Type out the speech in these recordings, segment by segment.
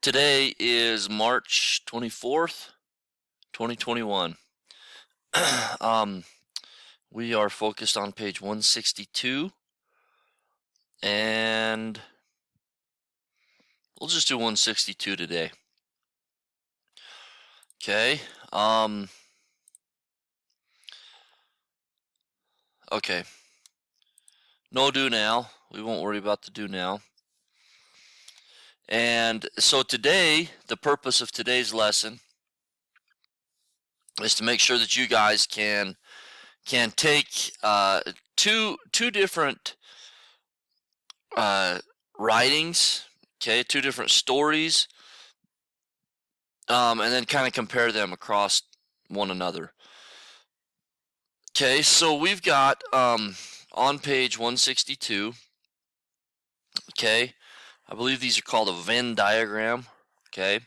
Today is March 24th, 2021. um, we are focused on page 162, and we'll just do 162 today. Okay. Okay. No do now. We won't worry about the do now. And so today, the purpose of today's lesson is to make sure that you guys can take two different writings, okay, two different stories, and then kind of compare them across one another. Okay, so we've got on page 162, okay, I believe these are called a Venn diagram, okay.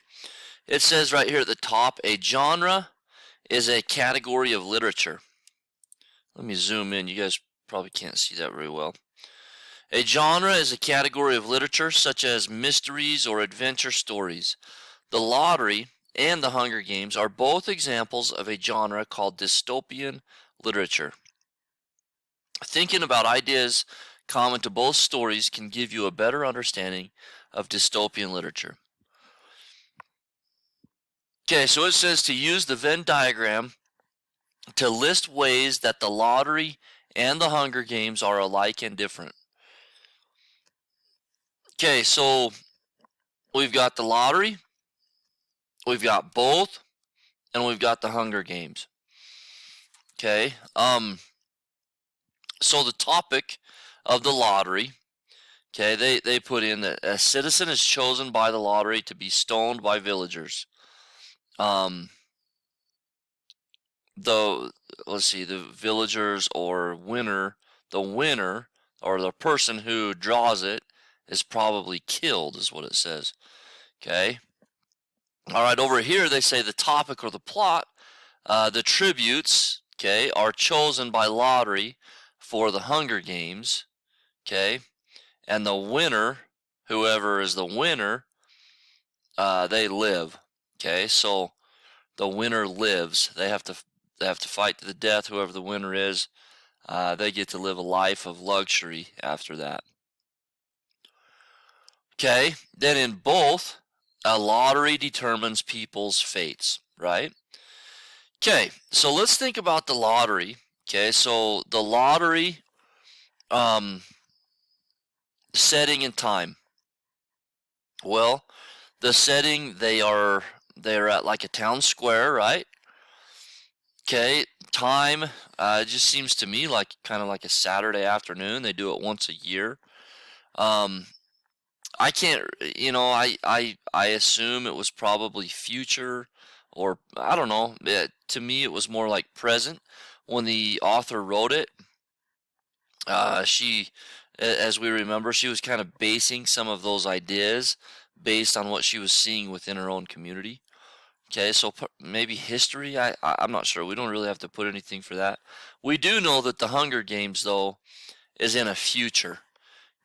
It says right here at the top, a genre is a category of literature. Let me zoom in. You guys probably can't see that very well. A genre is a category of literature such as mysteries or adventure stories. The Lottery and The Hunger Games are both examples of a genre called dystopian literature. Thinking about ideas common to both stories can give you a better understanding of dystopian literature. Okay, so it says to use the Venn diagram to list ways that The Lottery and The Hunger Games are alike and different. Okay, so we've got The Lottery, we've got both, and we've got The Hunger Games. Okay, so the topic of the lottery, okay, they put in that a citizen is chosen by the lottery to be stoned by villagers. Let's see, the villagers or the winner or the person who draws it is probably killed, is what it says. Okay. All right, over here they say the topic or the plot, the tributes, okay, are chosen by lottery for the Hunger Games, okay, and the winner, whoever is the winner, they live, okay. So the winner lives. They have to fight to the death. Whoever the winner is, they get to live a life of luxury after that. Okay, then in both, a lottery determines people's fates, right? Okay, so let's think about the lottery. Okay, so the lottery, setting and time. Well, the setting, they're at like a town square, right? Okay, time, it just seems to me like kind of like a Saturday afternoon. They do it once a year. Um, I can't, I assume it was probably future, or I don't know. To me, it was more like present when the author wrote it. She, as we remember, she was kind of basing some of those ideas based on what she was seeing within her own community. Okay, so maybe history. I'm not sure. We don't really have to put anything for that. We do know that the Hunger Games, though, is in a future.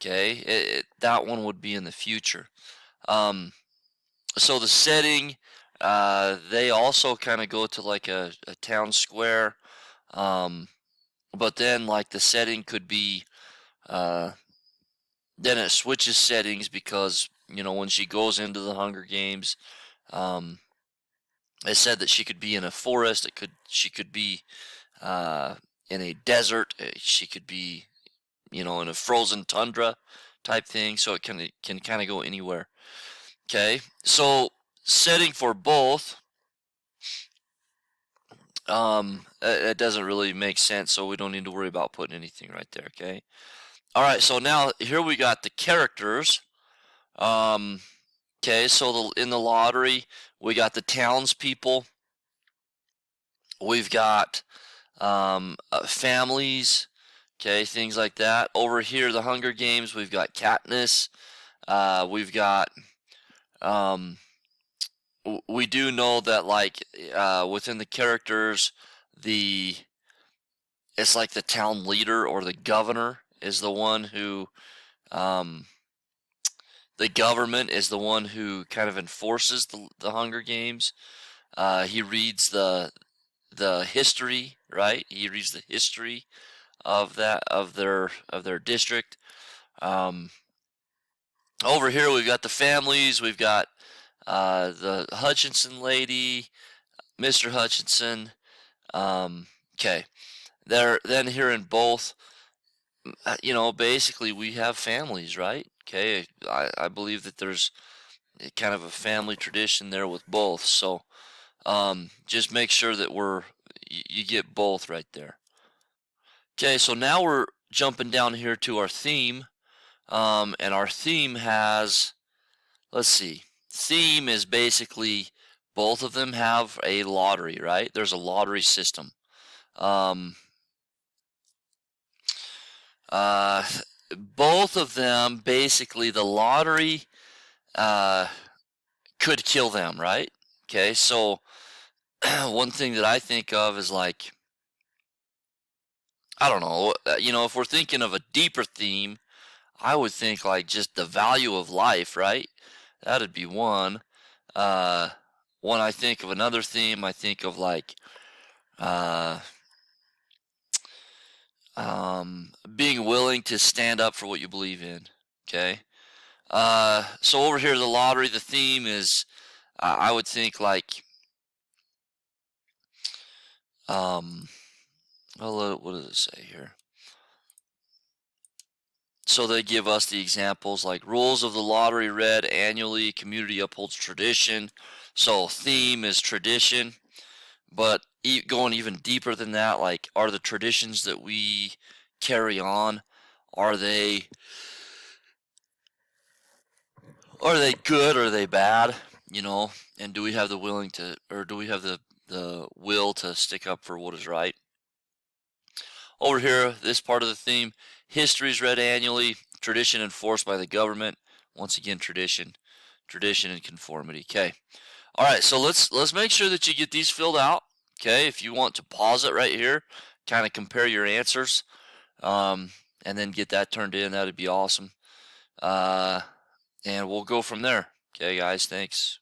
Okay, that one would be in the future. So the setting, they also kind of go to like a town square, but then like the setting could be, uh, then it switches settings because when she goes into the Hunger Games, um, it said that she could be in a forest. She could be uh, in a desert. She could be in a frozen tundra type thing. So it can kind of go anywhere. Okay, so setting for both, it doesn't really make sense. So we don't need to worry about putting anything right there. Okay. All right. So now here we got the characters. Um, okay. So in the lottery, we got the townspeople. We've got families, okay, things like that. Over here, the Hunger Games, we've got Katniss. We've got, um, we do know that like within the characters, the it's like the town leader or the governor is the one who um, The government is the one who kind of enforces the Hunger Games. He reads the history, right? He reads the history of their district. Um, Over here we've got the families. We've got the Hutchinson lady, Mr. Hutchinson. Okay, then here in both, basically we have families, right? Okay, I believe that there's kind of a family tradition there with both. So just make sure that you get both right there. Okay, so now we're jumping down here to our theme, and our theme has, let's see, theme is basically both of them have a lottery, right? There's a lottery system. Um, uh, Both of them, basically, the lottery could kill them, right? Okay, so one thing that I think of is like, I don't know, if we're thinking of a deeper theme, I would think like just the value of life, right? That'd be one. Uh, when I think of another theme, I think of like uh, being willing to stand up for what you believe in. Okay. So over here, the lottery, the theme is, I would think like, well, what does it say here? So they give us the examples like rules of the lottery read annually, community upholds tradition. So theme is tradition, but going even deeper than that, like are the traditions that we carry on, are they are they good or are they bad? And do we have the will to stick up for what is right? Over here, this part of the theme, history is read annually, tradition enforced by the government. Once again, tradition and conformity. Okay. All right, so let's make sure that you get these filled out. Okay, if you want to pause it right here, kind of compare your answers, um, and then get that turned in, that'd be awesome. And we'll go from there. Okay, guys, thanks.